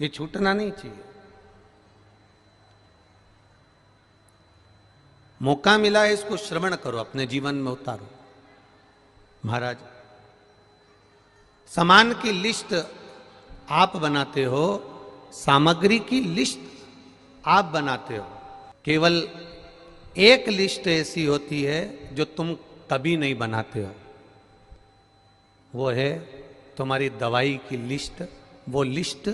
ये छूटना नहीं चाहिए। मौका मिला है, इसको श्रवण करो, अपने जीवन में उतारो। महाराज, सामान की लिस्ट आप बनाते हो, सामग्री की लिस्ट आप बनाते हो। केवल एक लिस्ट ऐसी होती है जो तुम कभी नहीं बनाते हो, वो है तुम्हारी दवाई की लिस्ट। वो लिस्ट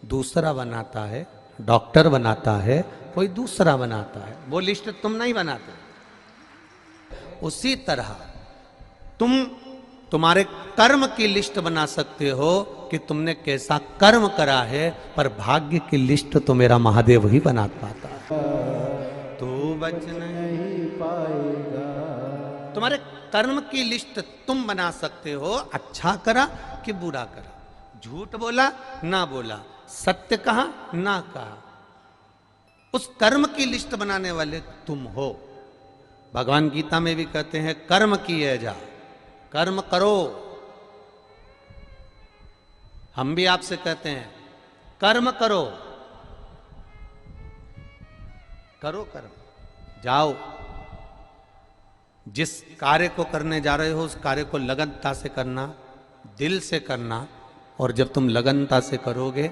दूसरा बनाता है, डॉक्टर बनाता है, कोई दूसरा बनाता है, वो लिस्ट तुम नहीं बनाते। उसी तरह तुम्हारे कर्म की लिस्ट बना सकते हो कि तुमने कैसा कर्म करा है, पर भाग्य की लिस्ट तो मेरा महादेव ही बना पाता है। तू बच नहीं पाएगा। तुम्हारे कर्म की लिस्ट तुम बना सकते हो, अच्छा करा कि बुरा करा, झूठ बोला ना बोला, सत्य कहा ना कहा, उस कर्म की लिस्ट बनाने वाले तुम हो। भगवान गीता में भी कहते हैं कर्म किए जा, कर्म करो। हम भी आपसे कहते हैं कर्म करो, करो कर्म, जाओ। जिस कार्य को करने जा रहे हो उस कार्य को लगनता से करना, दिल से करना। और जब तुम लगनता से करोगे,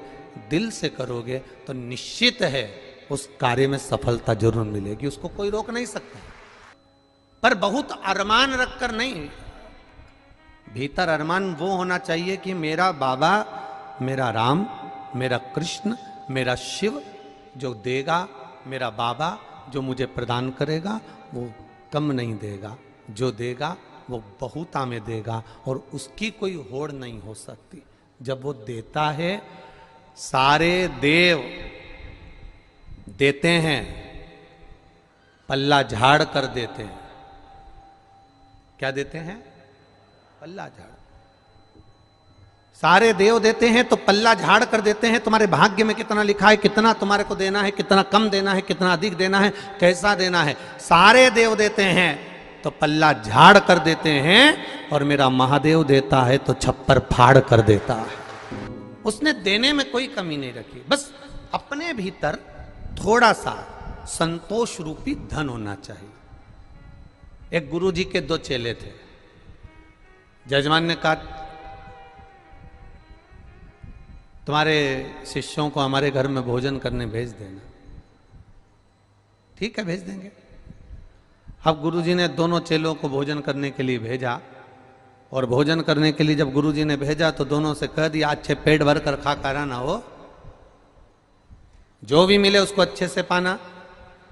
दिल से करोगे, तो निश्चित है उस कार्य में सफलता जरूर मिलेगी, उसको कोई रोक नहीं सकता। पर बहुत अरमान रखकर नहीं, भीतर अरमान वो होना चाहिए कि मेरा बाबा, मेरा राम, मेरा कृष्ण, मेरा शिव जो देगा, मेरा बाबा जो मुझे प्रदान करेगा, वो कम नहीं देगा, जो देगा वो बहुता में देगा, और उसकी कोई होड़ नहीं हो सकती। जब वो देता है, सारे देव देते हैं, पल्ला झाड़ कर देते हैं। क्या देते हैं? पल्ला झाड़। सारे देव देते हैं तो पल्ला झाड़ कर देते हैं। तुम्हारे भाग्य में कितना लिखा है, कितना तुम्हारे को देना है, कितना कम देना है, कितना अधिक देना है, कैसा देना है, सारे देव देते हैं तो पल्ला झाड़ कर देते हैं। और मेरा महादेव देता है तो छप्पर फाड़ कर देता है। उसने देने में कोई कमी नहीं रखी। बस अपने भीतर थोड़ा सा संतोष रूपी धन होना चाहिए। एक गुरुजी के 2 चेले थे। जजमान ने कहा तुम्हारे शिष्यों को हमारे घर में भोजन करने भेज देना। ठीक है, भेज देंगे। अब गुरुजी ने दोनों चेलों को भोजन करने के लिए भेजा, और भोजन करने के लिए जब गुरुजी ने भेजा तो दोनों से कह दिया अच्छे पेट भर कर खा कर ना हो, जो भी मिले उसको अच्छे से पाना,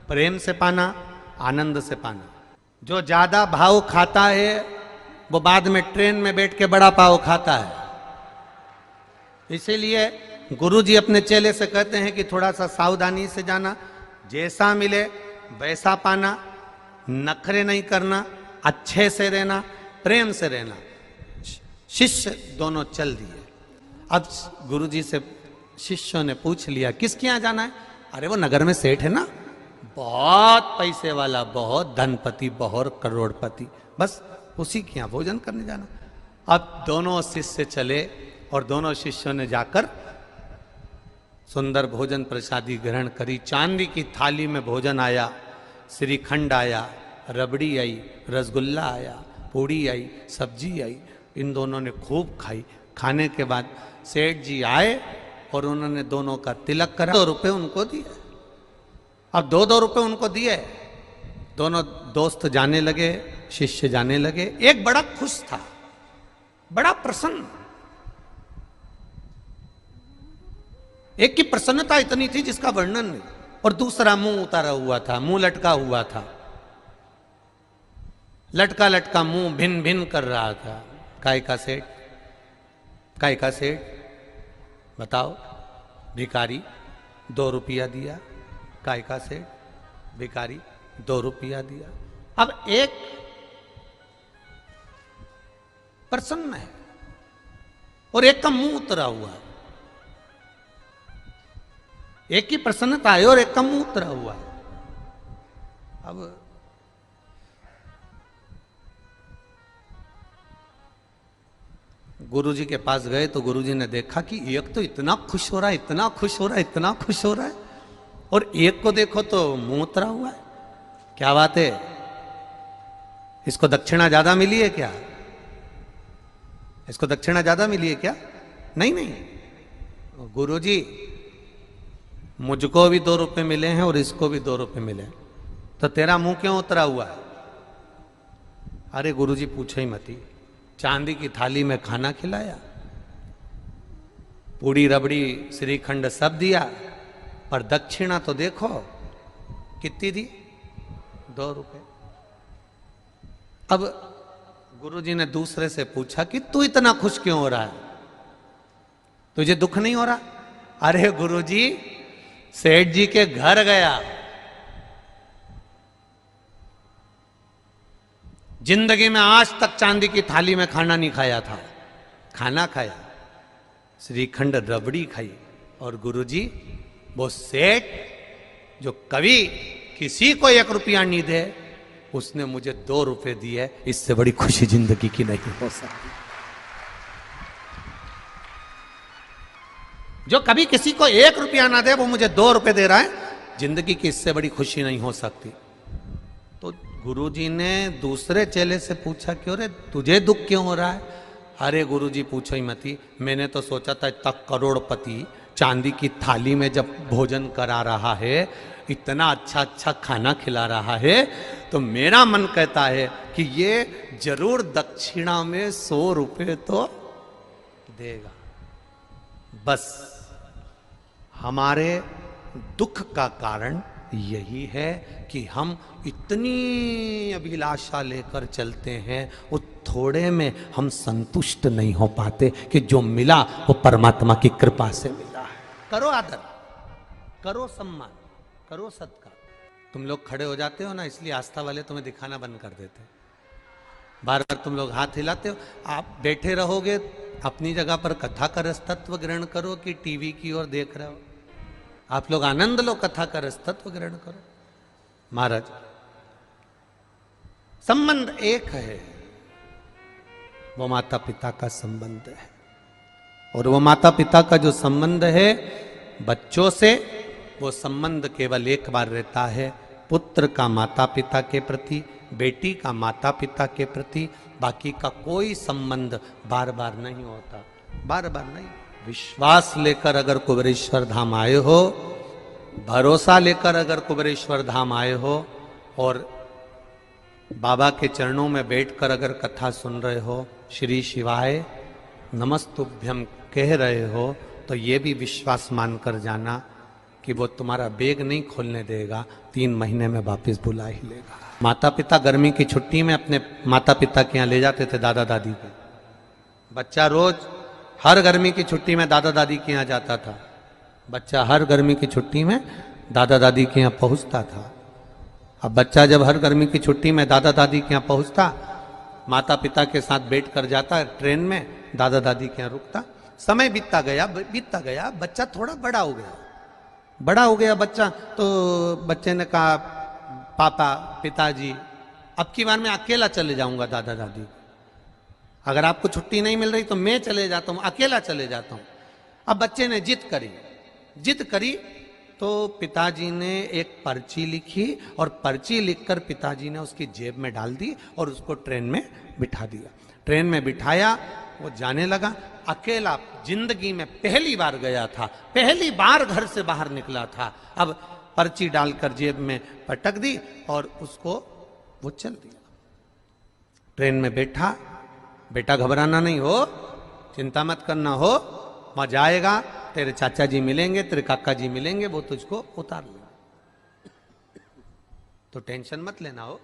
प्रेम से पाना, आनंद से पाना। जो ज्यादा भाव खाता है वो बाद में ट्रेन में बैठ के बड़ा पाव खाता है। इसीलिए गुरुजी अपने चेले से कहते हैं कि थोड़ा सा सावधानी से जाना, जैसा मिले वैसा पाना, नखरे नहीं करना, अच्छे से रहना, प्रेम से रहना। शिष्य दोनों चल दिए। अब गुरुजी से शिष्यों ने पूछ लिया किसके यहां जाना है? अरे वो नगर में सेठ है ना, बहुत पैसे वाला, बहुत धनपति, बहुत करोड़पति, बस उसी के यहां भोजन करने जाना। अब दोनों शिष्य चले और दोनों शिष्यों ने जाकर सुंदर भोजन प्रसादी ग्रहण करी। चांदी की थाली में भोजन आया, श्रीखंड आया, रबड़ी आई, रसगुल्ला आया, पूड़ी आई, सब्जी आई। इन दोनों ने खूब खाई। खाने के बाद सेठ जी आए और उन्होंने दोनों का तिलक करा, 2 रुपए उनको दिए। अब 2-2 रुपए उनको दिए। दोनों दोस्त जाने लगे, शिष्य जाने लगे। एक बड़ा खुश था, बड़ा प्रसन्न। एक की प्रसन्नता इतनी थी जिसका वर्णन नहीं, और दूसरा मुंह उतारा हुआ था, मुंह लटका हुआ था, लटका लटका मुंह भिन भिन कर रहा था। काय का सेठ, काय का सेठ, बताओ। भिखारी 2 रुपया दिया। काय का सेठ, भिखारी 2 रुपया दिया। अब एक प्रसन्न है और एक का मुंह उतरा हुआ है। एक की प्रसन्नता है और एक का मुंह उतरा हुआ है। अब गुरुजी के पास गए तो गुरुजी ने देखा कि एक तो इतना खुश हो रहा है, इतना खुश हो रहा है, इतना खुश हो रहा है, और एक को देखो तो मुंह उतरा हुआ है। क्या बात है, इसको दक्षिणा ज्यादा मिली है क्या? इसको दक्षिणा ज्यादा मिली है क्या? नहीं नहीं, गुरुजी मुझको भी 2 रुपए मिले हैं और इसको भी 2 रुपए मिले, तो तेरा मुंह क्यों उतरा हुआ है? अरे गुरुजी पूछो ही मती, चांदी की थाली में खाना खिलाया, पूड़ी रबड़ी श्रीखंड सब दिया, पर दक्षिणा तो देखो कितनी दी, 2 रुपए। अब गुरुजी ने दूसरे से पूछा कि तू इतना खुश क्यों हो रहा है, तुझे दुख नहीं हो रहा? अरे गुरुजी सेठ जी के घर गया, जिंदगी में आज तक चांदी की थाली में खाना नहीं खाया था, खाना खाया, श्रीखंड रबड़ी खाई, और गुरुजी वो सेठ जो कभी किसी को 1 रुपया नहीं दे, उसने मुझे 2 रुपए दिए, इससे बड़ी खुशी जिंदगी की नहीं हो सकती। जो कभी किसी को 1 रुपया ना दे, वो मुझे 2 रुपए दे रहा है, जिंदगी की इससे बड़ी खुशी नहीं हो सकती। तो गुरुजी ने दूसरे चेले से पूछा, क्यों रे तुझे दुख क्यों हो रहा है? अरे गुरुजी पूछो ही मती, मैंने तो सोचा था इतना करोड़पति चांदी की थाली में जब भोजन करा रहा है, इतना अच्छा अच्छा खाना खिला रहा है, तो मेरा मन कहता है कि ये जरूर दक्षिणा में 100 रुपए तो देगा। बस हमारे दुख का कारण यही है कि हम इतनी अभिलाषा लेकर चलते हैं, वो थोड़े में हम संतुष्ट नहीं हो पाते कि जो मिला वो परमात्मा की कृपा से मिला है। करो आदर, करो सम्मान, करो सत्कार। तुम लोग खड़े हो जाते हो ना, इसलिए आस्था वाले तुम्हें दिखाना बंद कर देते, बार बार तुम लोग हाथ हिलाते हो। आप बैठे रहोगे अपनी जगह पर, कथा का रस तत्व ग्रहण करो कि टीवी की ओर देख रहे हो? आप लोग आनंद लो, कथा का रस तत्व ग्रहण करो। महाराज संबंध एक है, वो माता पिता का संबंध है, और वो माता पिता का जो संबंध है बच्चों से, वो संबंध केवल एक बार रहता है, पुत्र का माता पिता के प्रति, बेटी का माता पिता के प्रति, बाकी का कोई संबंध बार बार नहीं होता, बार बार नहीं। विश्वास लेकर अगर कुबेरेश्वर धाम आए हो, भरोसा लेकर अगर कुबेरेश्वर धाम आए हो, और बाबा के चरणों में बैठकर अगर कथा सुन रहे हो, श्री शिवाय नमस्तुभ्यम कह रहे हो, तो ये भी विश्वास मानकर जाना कि वो तुम्हारा बैग नहीं खोलने देगा, 3 महीने में वापस बुला ही लेगा। माता पिता गर्मी की छुट्टी में अपने माता पिता के यहाँ ले जाते थे, दादा दादी के। बच्चा रोज हर गर्मी की छुट्टी में दादा दादी के यहाँ जाता था, बच्चा हर गर्मी की छुट्टी में दादा दादी के यहाँ पहुँचता था। अब बच्चा जब हर गर्मी की छुट्टी में दादा दादी के यहाँ पहुँचता, माता पिता के साथ बैठ कर जाता ट्रेन में, दादा दादी के यहाँ रुकता। समय बीतता गया, बच्चा थोड़ा बड़ा हो गया बच्चा, तो बच्चे ने कहा पापा पिताजी अब की बार मैं अकेला चले जाऊंगा दादा दादी, अगर आपको छुट्टी नहीं मिल रही तो मैं चले जाता हूं, अकेला चले जाता हूं। अब बच्चे ने जिद करी तो पिताजी ने एक पर्ची लिखी, और पर्ची लिखकर पिताजी ने उसकी जेब में डाल दी और उसको ट्रेन में बिठा दिया। ट्रेन में बिठाया, वो जाने लगा अकेला, जिंदगी में पहली बार गया था, पहली बार घर से बाहर निकला था। अब पर्ची डालकर जेब में पटक दी और उसको वो चल दिया। ट्रेन में बैठा, बेटा घबराना नहीं हो, चिंता मत करना हो, वहां जाएगा, तेरे चाचा जी मिलेंगे, तेरे काका जी मिलेंगे, वो तुझको उतार लेगा, तो टेंशन मत लेना हो।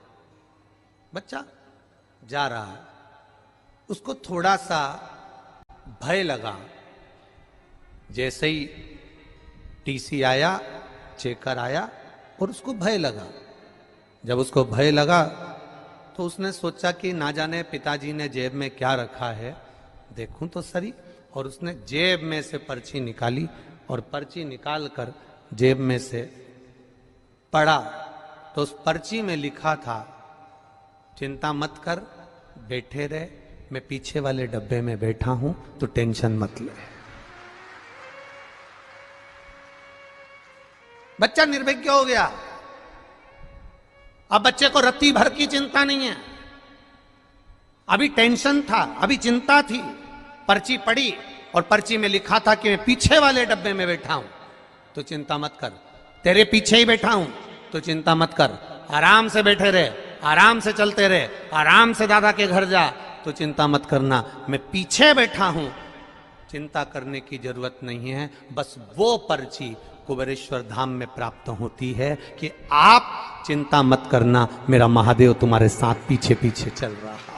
बच्चा जा रहा है, उसको थोड़ा सा भय लगा। जैसे ही टीसी आया, चेकर आया, और उसको भय लगा। जब उसको भय लगा तो उसने सोचा कि ना जाने पिताजी ने जेब में क्या रखा है, देखूं तो सही। और उसने जेब में से पर्ची निकाली, और पर्ची निकाल कर जेब में से पढ़ा, तो उस पर्ची में लिखा था, चिंता मत कर, बैठे रहे, मैं पीछे वाले डब्बे में बैठा हूं तो टेंशन मत ले। बच्चा निर्विज्ञ हो गया। अब बच्चे को रत्ती भर की चिंता नहीं है। अभी टेंशन था, अभी चिंता थी। पर्ची पढ़ी और पर्ची में लिखा था कि मैं पीछे वाले डब्बे में बैठा हूं तो चिंता मत कर। तेरे पीछे ही बैठा हूं तो चिंता मत कर। आराम से बैठे रहे, आराम से चलते रहे, आराम से दादा के घर जा, तो चिंता मत करना। मैं पीछे बैठा हूं, चिंता करने की जरूरत नहीं है। बस वो पर्ची कुबेरेश्वर धाम में प्राप्त होती है कि आप चिंता मत करना, मेरा महादेव तुम्हारे साथ पीछे पीछे चल रहा है।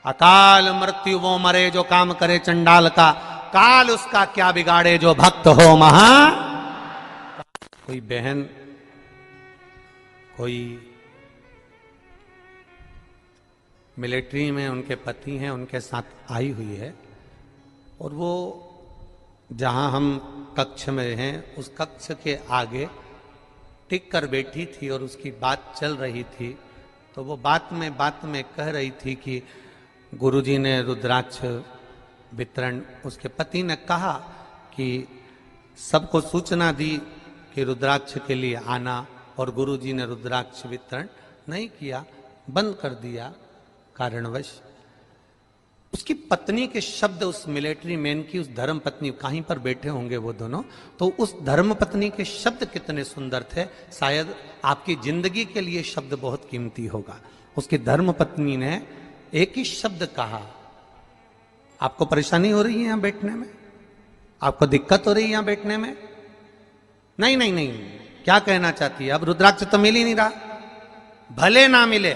अकाल मृत्यु वो मरे जो काम करे चंडाल का, काल उसका क्या बिगाड़े जो भक्त हो महा। कोई बहन कोई मिलिट्री में उनके पति हैं, उनके साथ आई हुई है और वो जहां हम कक्ष में हैं उस कक्ष के आगे टिक कर बैठी थी और उसकी बात चल रही थी। तो वो बात में कह रही थी कि गुरुजी ने रुद्राक्ष वितरण, उसके पति ने कहा कि सबको सूचना दी कि रुद्राक्ष के लिए आना, और गुरुजी ने रुद्राक्ष वितरण नहीं किया, बंद कर दिया कारणवश। उसकी पत्नी के शब्द, उस मिलिट्री मैन की उस धर्म पत्नी, कहीं पर बैठे होंगे वो दोनों, तो उस धर्म पत्नी के शब्द कितने सुंदर थे। शायद आपकी जिंदगी के लिए शब्द बहुत कीमती होगा। उसकी धर्म पत्नी ने एक ही शब्द कहा, आपको परेशानी हो रही है यहां बैठने में, आपको दिक्कत हो रही है यहां बैठने में? नहीं नहीं नहीं, क्या कहना चाहती है? अब रुद्राक्ष तो मिल ही नहीं रहा, भले ना मिले।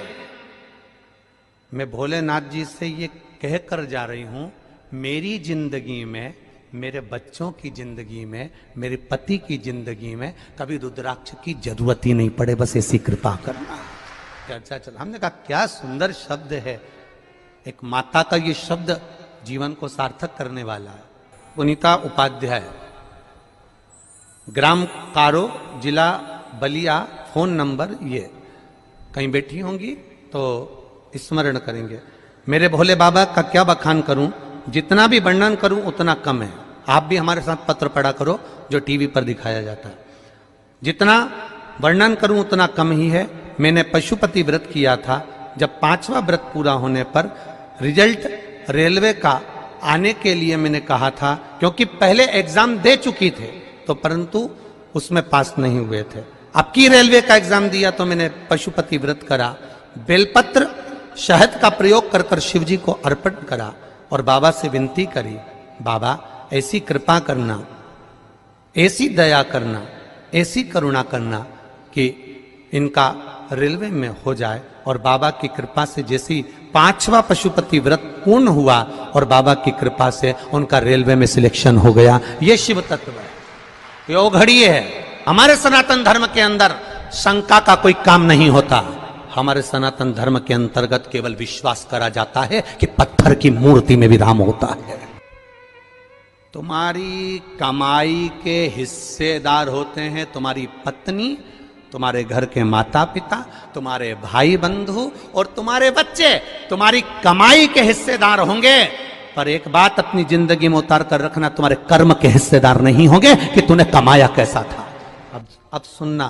मैं भोलेनाथ जी से ये कह कर जा रही हूं, मेरी जिंदगी में, मेरे बच्चों की जिंदगी में, मेरे पति की जिंदगी में कभी रुद्राक्ष की जरूरत ही नहीं पड़े, बस ऐसी कृपा करना। चर्चा चल, हमने कहा क्या सुंदर शब्द है। एक माता का ये शब्द जीवन को सार्थक करने वाला है। पुनीता उपाध्याय, ग्राम कारो, जिला बलिया, फोन नंबर ये, कहीं बैठी होंगी तो स्मरण करेंगे। मेरे भोले बाबा का क्या बखान करूं, जितना भी वर्णन करूं उतना कम है। आप भी हमारे साथ पत्र पढ़ा करो जो टीवी पर दिखाया जाता है। जितना वर्णन करूं उतना कम ही है। मैंने पशुपति व्रत किया था, जब 5वां व्रत पूरा होने पर रिजल्ट रेलवे का आने के लिए मैंने कहा था, क्योंकि पहले एग्जाम दे चुकी थे तो, परंतु उसमें पास नहीं हुए थे। अब की रेलवे का एग्जाम दिया तो मैंने पशुपति व्रत करा, बेलपत्र शहद का प्रयोग कर कर शिव जी को अर्पण करा और बाबा से विनती करी, बाबा ऐसी कृपा करना, ऐसी दया करना, ऐसी करुणा करना कि इनका रेलवे में हो जाए। और बाबा की कृपा से जैसी 5वां पशुपति व्रत पूर्ण हुआ और बाबा की कृपा से उनका रेलवे में सिलेक्शन हो गया। ये शिव तत्व है, ये घड़ी है। हमारे सनातन धर्म के अंदर शंका का कोई काम नहीं होता। हमारे सनातन धर्म के अंतर्गत केवल विश्वास करा जाता है कि पत्थर की मूर्ति में भी राम होता है। तुम्हारी कमाई के हिस्सेदार होते हैं तुम्हारी पत्नी, तुम्हारे घर के माता पिता, तुम्हारे भाई बंधु और तुम्हारे बच्चे तुम्हारी कमाई के हिस्सेदार होंगे। पर एक बात अपनी जिंदगी में उतार कर रखना, तुम्हारे कर्म के हिस्सेदार नहीं होंगे कि तूने कमाया कैसा था। अब सुनना,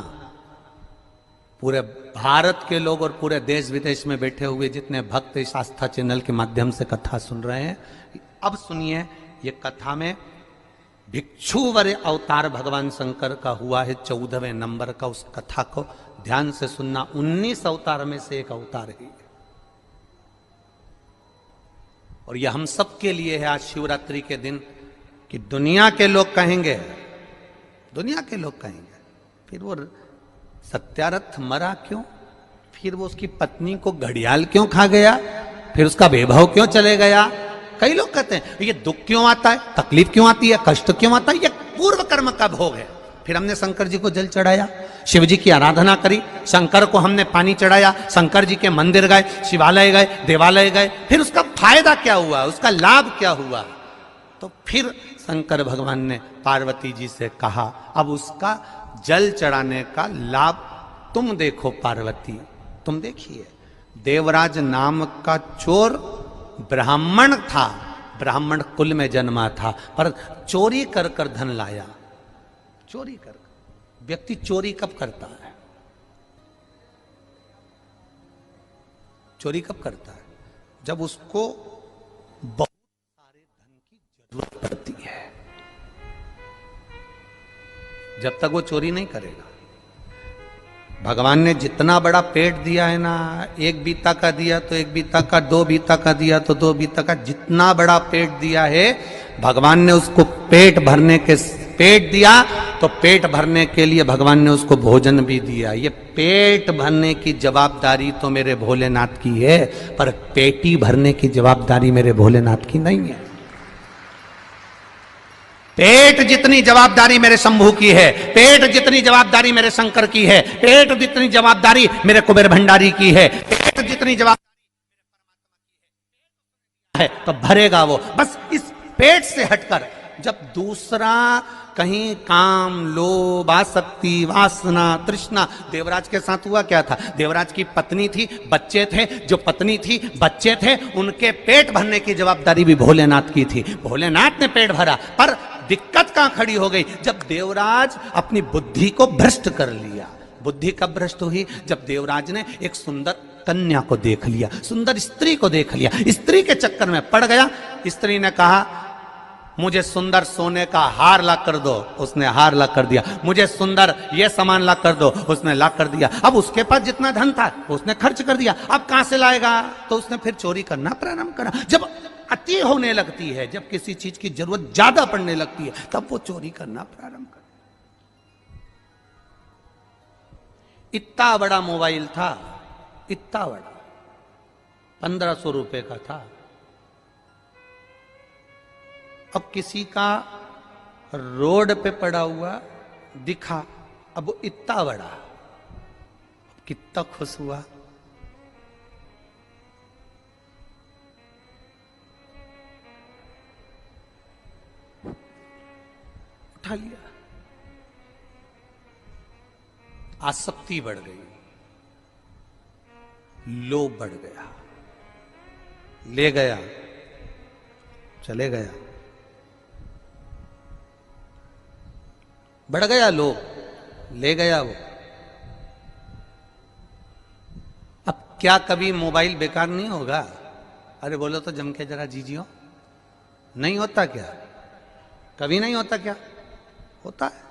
पूरे भारत के लोग और पूरे देश विदेश में बैठे हुए जितने भक्त इस आस्था चैनल के माध्यम से कथा सुन रहे हैं, अब सुनिए। ये कथा में भिक्षुवर अवतार भगवान शंकर का हुआ है 14वें नंबर का। उस कथा को ध्यान से सुनना। 19 अवतार में से एक अवतार है और यह हम सब के लिए है आज शिवरात्रि के दिन, कि दुनिया के लोग कहेंगे, दुनिया के लोग कहेंगे फिर वो सत्यारथ मरा क्यों, फिर वो उसकी पत्नी को घड़ियाल क्यों खा गया, फिर उसका वैभव क्यों चले गया। कई लोग कहते हैं ये दुख क्यों आता है, तकलीफ क्यों आती है, कष्ट क्यों आता है, ये पूर्व कर्म का भोग है। फिर हमने शंकर जी को जल चढ़ाया, शिव जी की आराधना करी, शंकर को हमने पानी चढ़ाया, शंकर जी के मंदिर गए, शिवालय गए, देवालय गए, फिर उसका फायदा क्या हुआ, उसका लाभ क्या हुआ। तो फिर शंकर भगवान ने पार्वती जी से कहा, अब उसका जल चढ़ाने का लाभ तुम देखो पार्वती, तुम देखिए। देवराज नाम का चोर ब्राह्मण था, ब्राह्मण कुल में जन्मा था, पर चोरी कर कर धन लाया। चोरी कर, व्यक्ति चोरी कब करता है? चोरी कब करता है? जब उसको बहुत सारे धन की जरूरत पड़ती है। जब तक वो चोरी नहीं करेगा। भगवान ने जितना बड़ा पेट दिया है ना, एक बीता का दिया तो एक बीता का, दो बीता का दिया तो दो बीता का, जितना बड़ा पेट दिया है भगवान ने उसको पेट भरने के, पेट दिया तो पेट भरने के लिए भगवान ने उसको भोजन भी दिया। ये पेट भरने की जवाबदारी तो मेरे भोलेनाथ की है, पर पेटी भरने की जवाबदारी मेरे भोलेनाथ की नहीं है। पेट जितनी जवाबदारी मेरे शंभू की है, पेट जितनी जवाबदारी मेरे शंकर की है, पेट जितनी जवाबदारी मेरे कुबेर भंडारी की है, पेट जितनी जवाबदारी है तो भरेगा वो। बस इस पेट से हटकर जब दूसरा कहीं काम, लोभ, आसक्ति, वासना, तृष्णा, देवराज के साथ हुआ क्या था? देवराज की पत्नी थी, बच्चे थे, जो पत्नी थी, बच्चे थे, उनके पेट भरने की जवाबदारी भी भोलेनाथ की थी। भोलेनाथ ने पेट भरा, पर दिक्कत कहां खड़ी हो गई? जब देवराज अपनी बुद्धि को भ्रष्ट कर लिया। बुद्धि कब भ्रष्ट हुई? जब देवराज ने एक सुंदर कन्या को देख लिया, सुंदर स्त्री को देख लिया, स्त्री के चक्कर में पड़ गया। स्त्री ने कहा मुझे सुंदर सोने का हार ला कर दो, उसने हार ला कर दिया। मुझे सुंदर ये सामान ला कर दो, उसने ला कर दिया। अब उसके पास जितना धन था उसने खर्च कर दिया, अब कहां से लाएगा? तो उसने फिर चोरी करना प्रारंभ करा। जब अति होने लगती है, जब किसी चीज की जरूरत ज्यादा पड़ने लगती है, तब वो चोरी करना प्रारंभ कर। इतना बड़ा मोबाइल था, इतना बड़ा, 1500 रुपए का था। अब किसी का रोड पे पड़ा हुआ दिखा, अब वो इतना बड़ा, कितना खुश हुआ। उठा लिया, आसक्ति बढ़ गई, लोभ बढ़ गया, ले गया, चले गया, बढ़ गया लोभ, ले गया वो। अब क्या कभी मोबाइल बेकार नहीं होगा? अरे बोलो तो जम के जरा जीजियो, नहीं होता क्या? कभी नहीं होता क्या? होता है।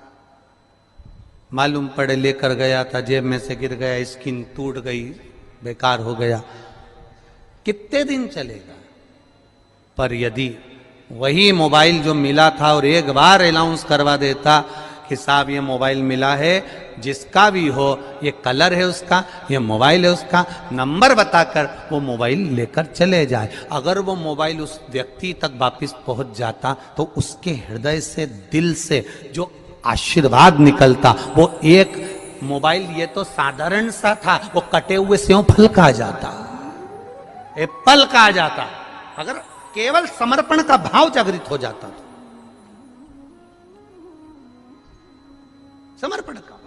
मालूम पड़े लेकर गया था, जेब में से गिर गया, स्क्रीन टूट गई, बेकार हो गया, कितने दिन चलेगा? पर यदि वही मोबाइल जो मिला था और एक बार अनाउंस करवा देता कि साहब ये मोबाइल मिला है, जिसका भी हो, ये कलर है उसका, ये मोबाइल है उसका, नंबर बताकर वो मोबाइल लेकर चले जाए। अगर वो मोबाइल उस व्यक्ति तक वापस पहुंच जाता तो उसके हृदय से, दिल से जो आशीर्वाद निकलता, वो एक मोबाइल ये तो साधारण सा था, वो कटे हुए सेव फल का आ जाता, एप्पल का आ जाता। अगर केवल समर्पण का भाव जागृत हो जाता तो, समर्पण का भाव।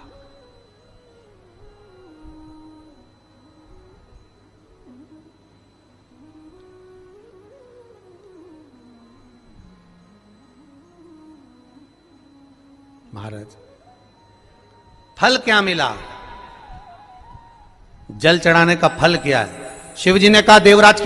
महाराज फल क्या मिला? जल चढ़ाने का फल क्या है? शिव जी ने कहा देवराज की